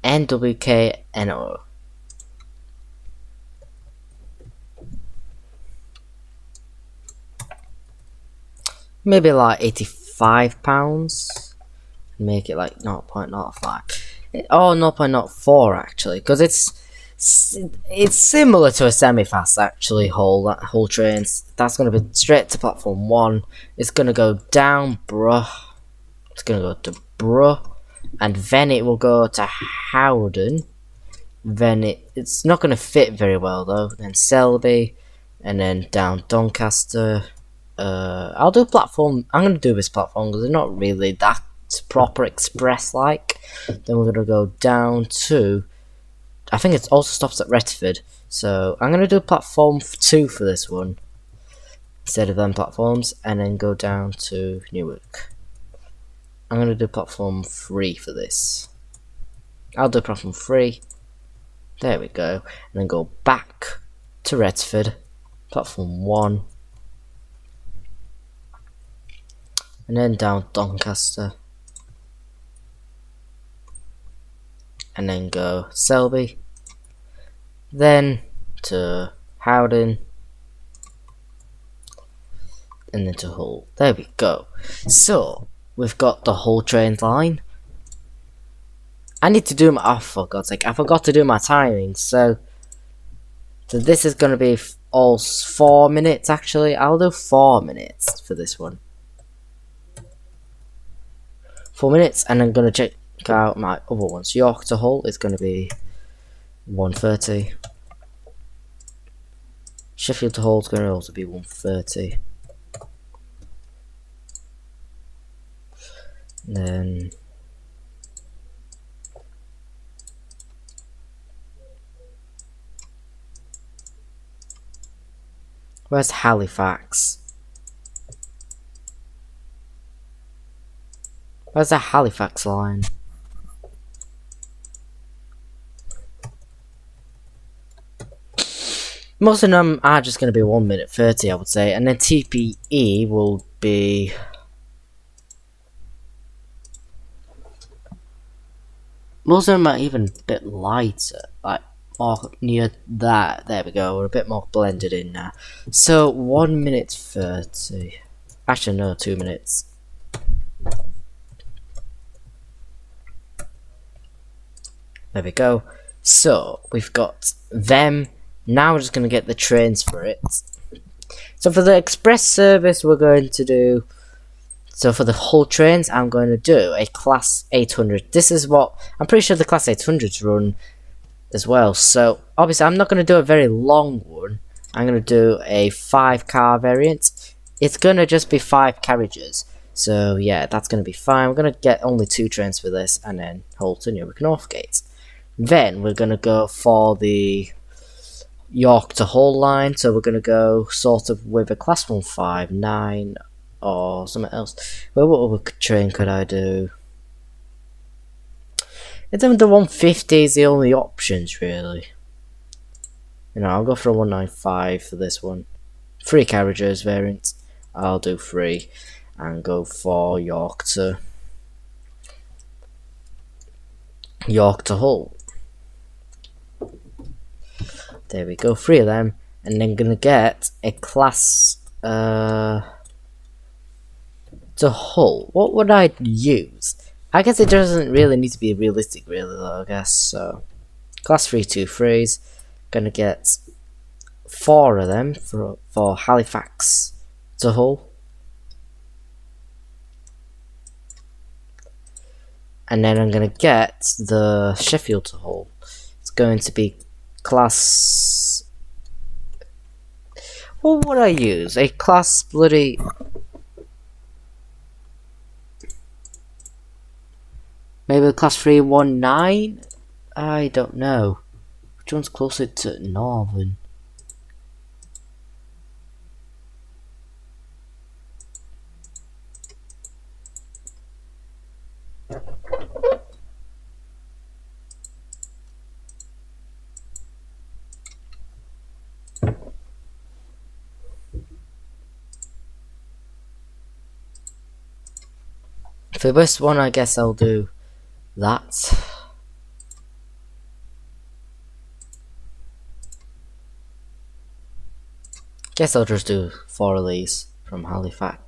NWKNO. Maybe like £85. Make it like 0.05. Oh, 0.04 actually, because it's similar to a semi-fast actually. Hull trains. That's gonna be straight to platform 1. It's gonna go down Brough. It's gonna go to Borough, and then it will go to Howden. Then it's not going to fit very well though. Then Selby, and then down Doncaster. I'll do platform. I'm going to do this platform because they're not really that proper express like. Then we're going to go down to, I think it also stops at Retford. So I'm going to do platform 2 for this one instead of them platforms, and then go down to Newark. I'm going to do platform 3 for this. I'll do platform 3. There we go. And then go back to Retford, platform 1. And then down Doncaster. And then go Selby. Then to Howden. And then to Hull. There we go. So, we've got the Hull train line. I need to do my, oh for God's sake, I forgot to do my timing, so this is going to be all 4 minutes actually. I'll do 4 minutes for this one. 4 minutes, and I'm going to check out my other ones. York to Hull is going to be 1:30. Sheffield to Hull is going to also be 1:30. Then where's Halifax? Where's the Halifax line? Most of them are just going to be 1:30, I would say, and then TPE will be most of them are even a bit lighter, like more near that. There we go, we're a bit more blended in now. So 1:30. Actually, no, 2 minutes. There we go. So we've got them. Now we're just going to get the trains for it. So for the express service, we're going to do. So for the Hull trains, I'm going to do a Class 800. This is what I'm pretty sure the Class 800s run as well. So obviously, I'm not going to do a very long one. I'm going to do a 5-car variant. It's going to just be 5 carriages. So yeah, that's going to be fine. We're going to get only 2 trains for this, and then Hull to Newark and Northgate. Then we're going to go for the York to Hull line. So we're going to go sort of with a Class 159 or something else. Well, what other train could I do? I think the 150 is the only options really. You know, I'll go for a 195 for this one. 3 carriages variant. I'll do 3 and go for York to Hull. There we go, 3 of them, and then gonna get a Class to Hull. What would I use? I guess it doesn't really need to be realistic, really, though. I guess so. Class 323s. Gonna get 4 of them for Halifax to Hull, and then I'm gonna get the Sheffield to Hull. It's going to be Class. What would I use? A Class bloody. Maybe a Class 319? I don't know. Which one's closer to Northern? For this one, I guess I'll do that. Guess I'll just do 4 of these from Halifax,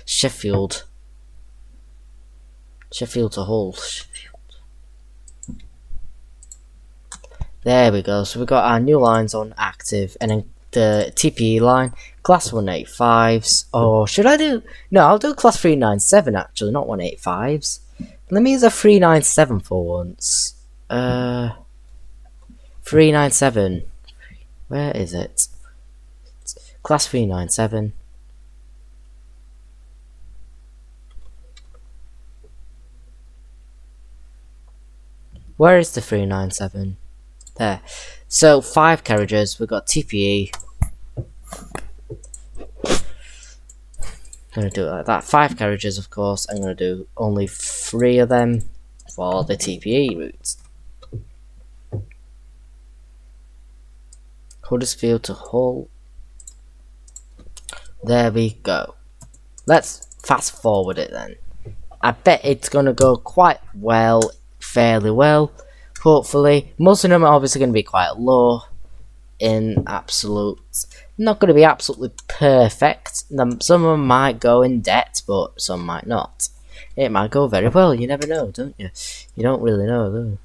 Sheffield to Hull. There we go. So we got our new lines on active, and then the TPE line, Class 185s, or should I do... No, I'll do Class 397 actually, not 185s. Let me use a 397 for once. 397. Where is it? Class 397. Where is the 397? There. So, 5 carriages. We've got TPE. I'm going to do it like that. 5 carriages, of course. I'm going to do only 3 of them for the TPE routes. Huddersfield to Hull. There we go. Let's fast forward it then. I bet it's going to go quite well, fairly well, hopefully. Most of them are obviously going to be quite low in absolute. Not going to be absolutely perfect. Some of them might go in debt, but some might not. It might go very well. You never know, don't you? You don't really know, do you?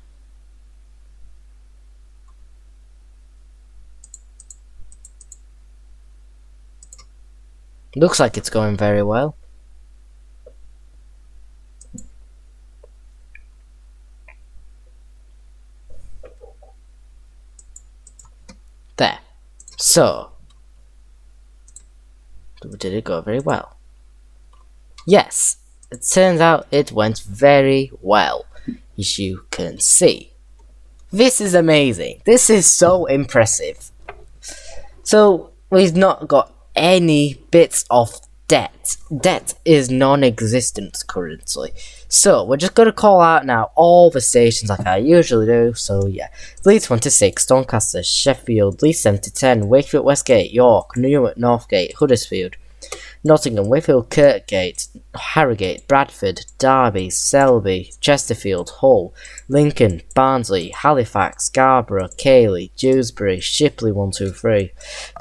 Looks like it's going very well. There. So, did it go very well? Yes, it turns out it went very well, as you can see. This is amazing. This is so impressive. So, we've not got any bits of debt. Debt is non-existent currently. So, we're just going to call out now all the stations like I usually do. So, yeah. Leeds 26, Doncaster, Sheffield, Leeds 7 to 10, Wakefield, Westgate, York, Newark, Northgate, Huddersfield, Nottingham, Wakefield, Kirkgate, Harrogate, Bradford, Derby, Selby, Chesterfield, Hull, Lincoln, Barnsley, Halifax, Scarborough, Cayley, Dewsbury, Shipley 123,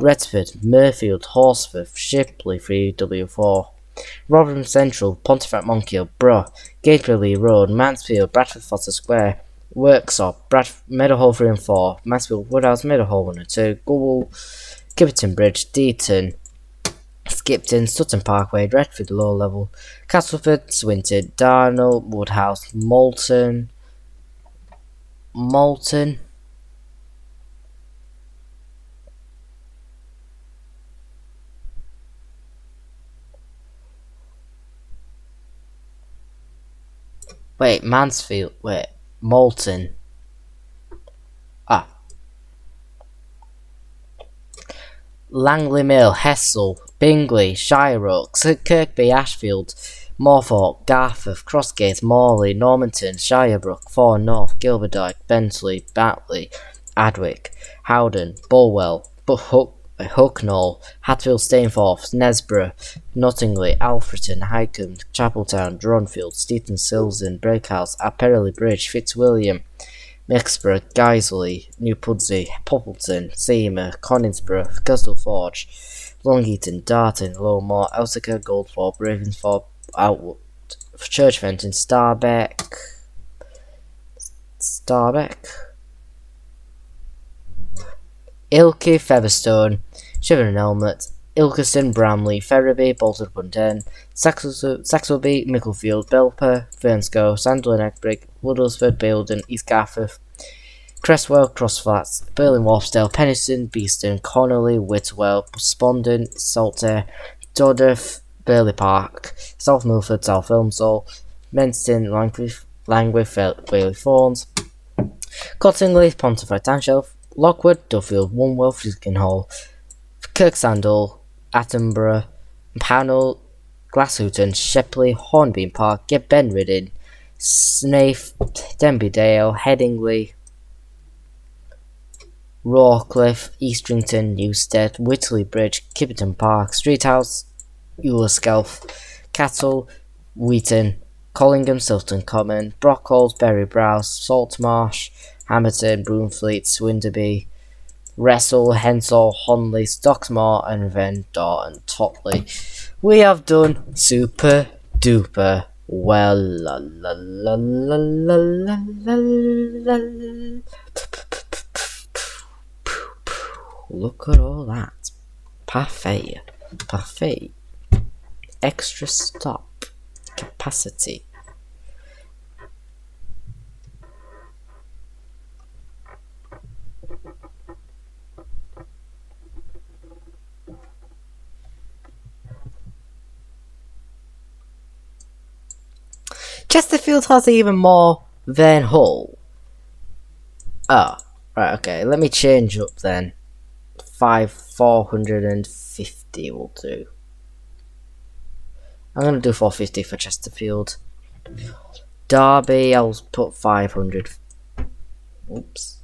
Redford, Murfield, Horsforth, Shipley 3W4, Rotherham Central, Pontefract Monkey, Brough, Gateway Road, Mansfield, Bradford Foster Square, Worksop, Meadowhall 3 and 4, Mansfield, Woodhouse, Meadowhall 1 and 2, Goole, Kipperton Bridge, Deaton, Skipton, Sutton Parkway, Redford Low Level, Castleford, Swinton, Darnell, Woodhouse, Moulton. Wait, Mansfield, wait, Moulton. Langley Mill, Hessel, Bingley, Shire Oaks, Kirkby, Ashfield, Morthorpe, Garforth, Crossgate, Morley, Normanton, Shirebrook, Fawn North, Gilberdyke, Bentley, Batley, Adwick, Howden, Bulwell, Hucknall, Hatfield, Stainforth, Nesborough, Nottingley, Alfreton, Highcombe, Chapeltown, Dronfield, Steeton, Silsden, Breakhouse, Apperley Bridge, Fitzwilliam, Mexborough, Guiseley, New Pudsey, Poppleton, Seymour, Coningsborough, Castle-Forge, Long Eaton, Darton, Lowmore, Elsica, Goldthorpe, Ravensthorpe, Outwood, Churchfenton, Starbeck, Ilkley, Featherstone, Shivering Helmet, Ilkeston, Bramley, Ferriby, Bolton upon Ten, Saxelby, Micklefield, Belper, Fernscoe, Sandwell and Eggbrig, Woodlesford, Baildon, East Garforth, Cresswell, Crossflats, Berlin, Wharfsdale, Penistone, Beeston, Connolly, Whitwell, Spondon, Saltaire, Dodderf, Burley Park, South Milford, South Elmsall, Menston, Langwith, Whaley Fawns, Cottingley, Pontefract, Anshelf, Lockwood, Duffield, Wunwell, Friskinhall, Kirksandall, Attenborough, Panel, Glasshouten, Shepley, Hornbeam Park, Benridden, Snaith, Denby Dale, Headingley, Rawcliffe, Eastrington, Newstead, Whitley Bridge, Kipperton Park, Streethouse, Eulerskelf, Cattle, Wheaton, Collingham, Silton Common, Brockholes, Berry Browse, Saltmarsh, Hammerton, Broomfleet, Swinderby, Wrestle, Hensall, Honley, Stocksmore, and Ren, and Totley. We have done super duper well. La, la, la, la, la, la, la, la. Look at all that. Parfait. Parfait. Extra stop. Capacity. Chesterfield has even more than Hull. Oh, right, okay. Let me change up then. 450 will do. I'm gonna do 450 for Chesterfield. Derby, I'll put 500. Oops.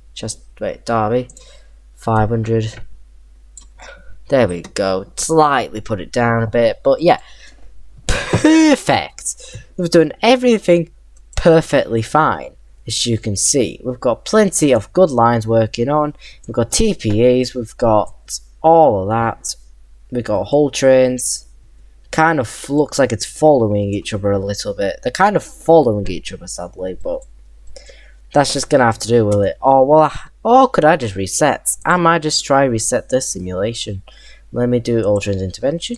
Wait, Derby. 500. There we go. Slightly put it down a bit, but yeah. Perfect! We've done everything perfectly fine, as you can see. We've got plenty of good lines working on. We've got TPEs, we've got all of that. We've got whole trains. Kind of looks like it's following each other a little bit. They're kind of following each other, sadly, but that's just gonna have to do with it. Oh, well, or could I just reset? I might just try reset this simulation. Let me do all trains intervention.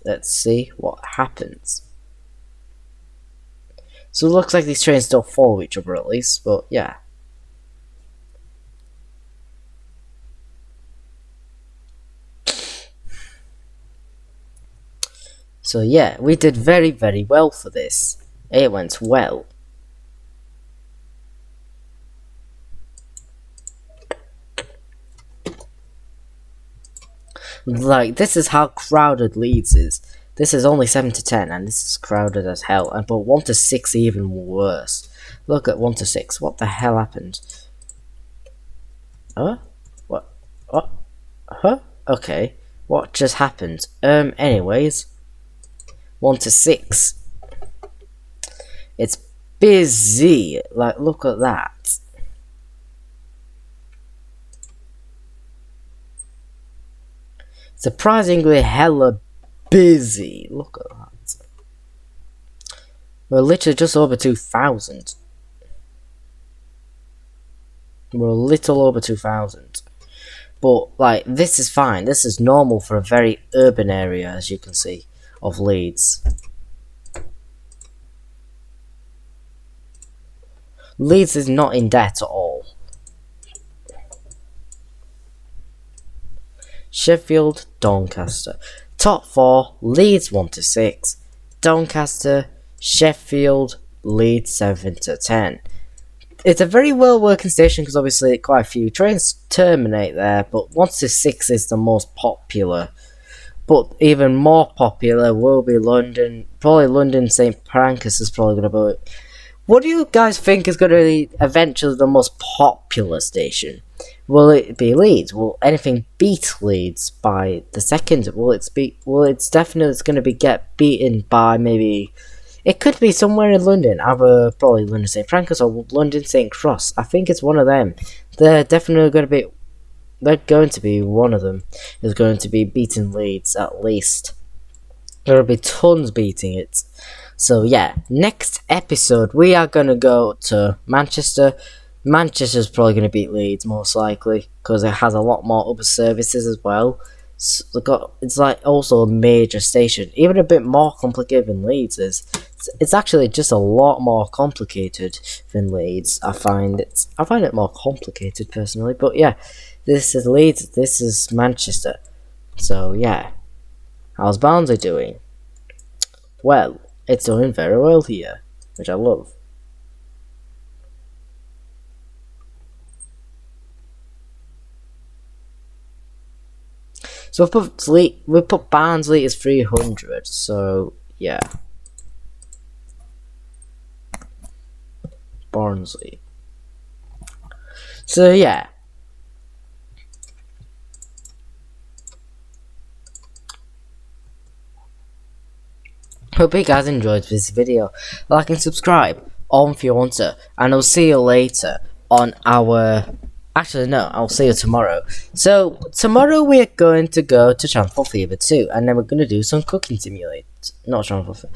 Let's see what happens. So it looks like these trains don't follow each other at least, but yeah. So yeah, we did very, very well for this. It went well. Like, this is how crowded Leeds is. This is only 7 to 10, and this is crowded as hell. And but 1 to 6 even worse. Look at 1 to 6. What the hell happened? Huh? What? What? Huh? Okay. What just happened? Anyways. 1 to 6. It's busy. Like, look at that. Surprisingly hella busy. Look at that. We're literally just over 2,000. We're a little over 2,000. But, like, this is fine. This is normal for a very urban area, as you can see, of Leeds. Leeds is not in debt at all. Sheffield, Doncaster. Top 4, Leeds 1 to 6. Doncaster, Sheffield, Leeds 7 to 10. It's a very well working station because obviously quite a few trains terminate there, but 1 to 6 is the most popular. But even more popular will be London. Probably London St Pancras is probably going to be. What do you guys think is going to be eventually the most popular station? Will it be Leeds? Will anything beat Leeds by the second? Will it's definitely going to be get beaten by maybe. It could be somewhere in London, either probably London St Pancras or London St Cross. I think it's one of them. They're definitely going to be. They're going to be one of them. Is going to be beating Leeds at least. There will be tons beating it. So yeah, next episode we are going to go to Manchester. Manchester's probably going to beat Leeds most likely because it has a lot more other services as well. So it's like also a major station, even a bit more complicated than Leeds is. It's actually just a lot more complicated than Leeds. I find it more complicated personally, but yeah, this is Leeds. This is Manchester. So yeah, how's Barnsley doing? Well, it's doing very well here, which I love. So we put Barnsley as 300. So yeah, Barnsley. So yeah. Hope you guys enjoyed this video. Like and subscribe on if you want to, and I'll see you later on our. Actually, no, I'll see you tomorrow. So, tomorrow we're going to go to Transport Fever 2, and then we're going to do some cooking simulator. Not Transport Fever.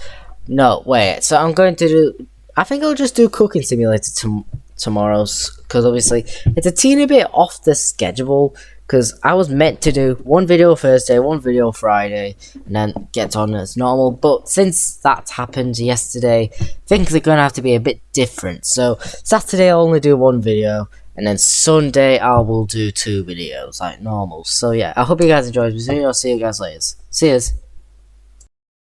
No, wait. So, I'm going to do. I think I'll just do cooking simulator tomorrow's, because obviously it's a teeny bit off the schedule, because I was meant to do one video Thursday, one video Friday, and then get on as normal. But since that happened yesterday, things are gonna have to be a bit different. So Saturday I'll only do one video, and then Sunday I will do 2 videos like normal. So yeah, I hope you guys enjoyed this video. I'll see you guys later. See yous.